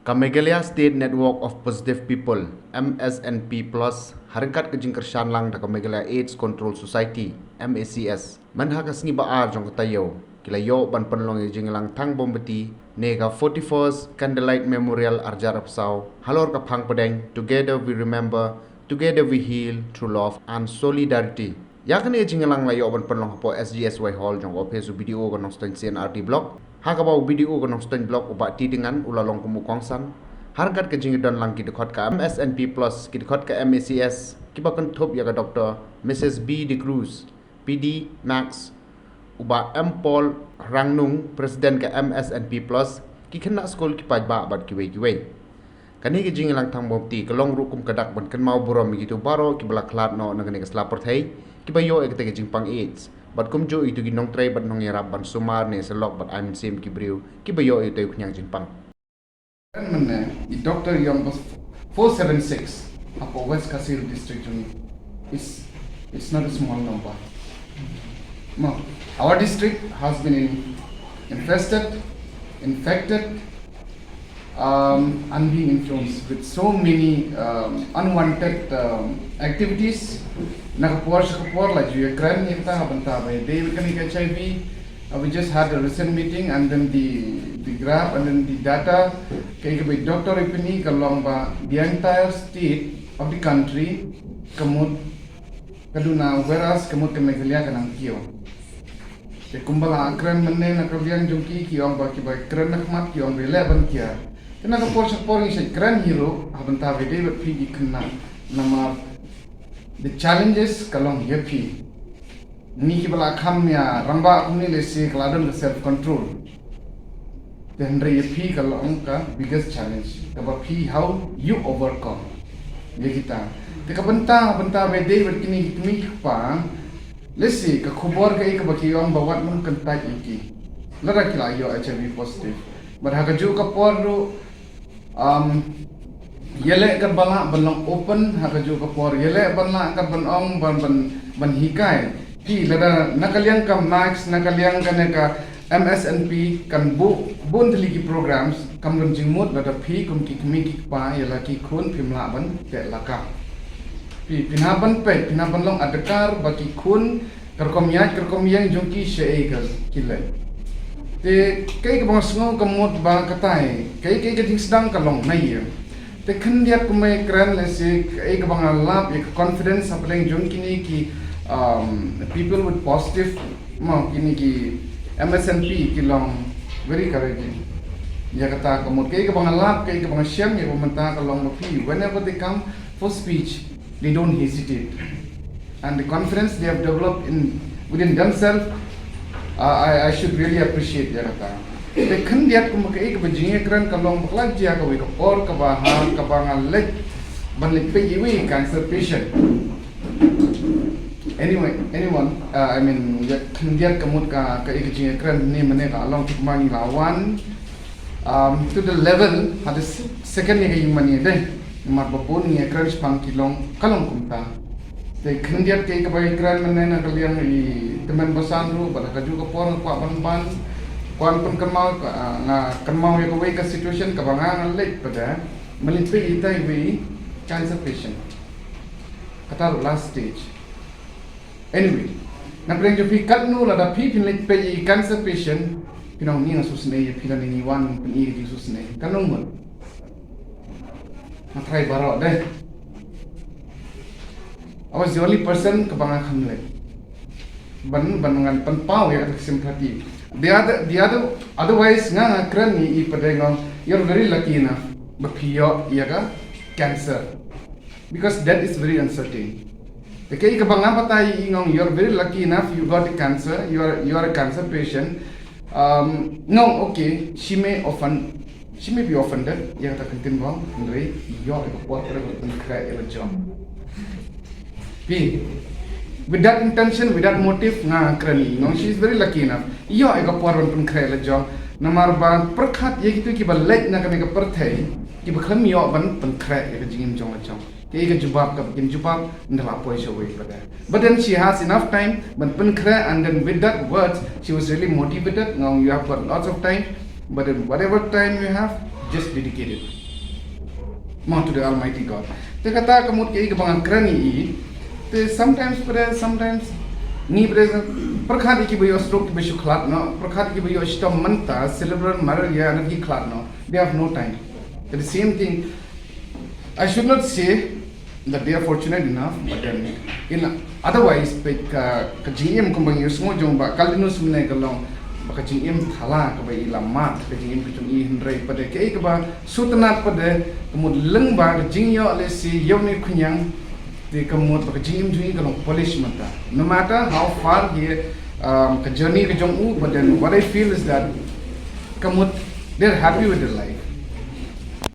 Kamegalia State Network of Positive People (MSNP Plus) harkat ke jingkershan lang da Kamegalia AIDS Control Society (MACS) manha ka sngi baar jong tayo kila yo ban penlong jinglang thang bombati nega 41st Candlelight Memorial Arjar Apsau halor ka phang padeng together we remember, together we heal through love and solidarity. Yakan jinglang la yo ban penlong po SGSY Hall jong office video ko nong CNRT block. Hakabau video ko nong stand block ubat ti dengan ulalong kumukongsan. Harkat ke jingidon lang kidikot ka MSNP Plus kidikot ka MACS kiba kan top ya ka Dr. Mrs. B. De Cruz PD Max uba M. Paul Rangnung Presiden ka MSNP Plus kikena skol kipaj ba bat kiwe. Kani ke jingilang thang bopti kalong rukum kadak ban Kynmaw Burom gitu baro kibala klat no nagani ka slapor thai kiba yo ek te Jingpang AIDS. Bat kumjo itu ginong tray bat nong yarap ban sumar ne selok bat Msnp kibriu kibayo itu kunyang Jingpang. Mana di Dr. yang 476 apa West Kasir district ini it's not a small number. No, our district has been infested, infected, and being influenced with so many unwanted activities. Nakapor like Ukraine kita habenta by David kan HIV. We just had a recent meeting and then the graph and then the data kaya by Dr. Ipini kalong ba the entire state of the country kamut kaduna whereas kamut Kamegalia kanang kiyo. Te kumbala akran menne nakabiang jungki kiyong ba kiba kran nakmat kiyong relevan kiya. Kena kapor ni sa kran hero habenta by David pigi kana nama the challenges kalong yepi ni kibala khamya ramba kumni lesi kaladon self control the hundred yepi kalong ka biggest challenge kaba pi how you overcome ye kita te kabanta be David kini pa lesi ka khubor ka ikabaki yong bawat mun kanta iki lara kila yo HIV positive but hakaju ka porru yele kan bala balong open hakaju ka por yele bala kan banong ban hikai pi lada nakaliang ka max nakaliang ka MSNP kan bun teligi programs kam ron jingmut lada pi kum ki kmi pa yela ki khun pimla ban te laka pi pinaban long adakar baki khun kerkom yang jongki sheegal kilai te kai ka bang sngo kamut ba katai kai ka jing sedang kalong nai te khandiat kumai kran lesi ek bang lab ek confidence apaleng jun kini ki people with positive mo kini ki MSNP ki long very courageous ya kata kamut kai ka bang lab kai ka bang syam ya pementa kalong pi whenever they come for speech they don't hesitate and the confidence they have developed within themselves I should really appreciate ya kata te khandiat kum ka ek bajinge kran kalong bakla jia ka we ka or ka ba ha ka ba ngalek banlik pe yiwi cancer patient anyone I mean ya khandiat kamut ka ek jinge kran ni mane ka along tikmani lawan to the level had the second ni mani de mar bapun ni kran spang kilong kalong kumta te khandiat ke ka ba kran mane na kaliang i teman basan ru ba ka ju ka por pa ban kuan pun Kynmaw ya kawai ka situation kabangan late pada melimpi itai we cancer patient kata last stage anyway na preng jo pikat nu la da pi pin late pe cancer patient pinong ni susne ya pilan ni wan pin i di susne kanong mo na try baro deh I was the only person kabangan khamle ban penpau ya simpati the other otherwise nga kran ni ipadengong you're very lucky enough but pio yaga cancer because that is very uncertain the kai ka banga patai ingong you're very lucky enough you got the cancer you are a cancer patient no okay she may be offended ya ta kantin bang ndrei yo ko pot ra ko kai ela jom p with that intention, with that motive, nga krani, no, she is very lucky enough. Yo, I got poor pun kray la jong. Namar ban perkhat ye gitu ki ba late na kami ka perthai, ki ba kham yo ban pun kray ye jingim jong la jong. Ki ka jubab ka kin jubab ndala poi so wei pada. But then she has enough time ban pun kray and then with that words she was really motivated. Now you have got lots of time, but then whatever time you have, just dedicated more to the Almighty God. Te kata kamut ke bangang krani te sometimes ni pada perkhat ki bayo stroke ki bayo khlat no perkhat ki bayo stom manta cerebral malaria na ki khlat no, they have no time. The same thing, I should not say that they are fortunate enough, but then in otherwise ka jingim kumbang yusmo jong ba kaldinus mne kalong ba jingim thala ka ba ilamat ka jingim ka jong i hendrai pada ke ka ba sutnat pada kemud leng ba ka jingyo ale si yoni kunyang the kemud ba jingim jing kalong polish mata. No matter how far he ka journey ka jong u, but then what I feel is that kemud they're happy with their life.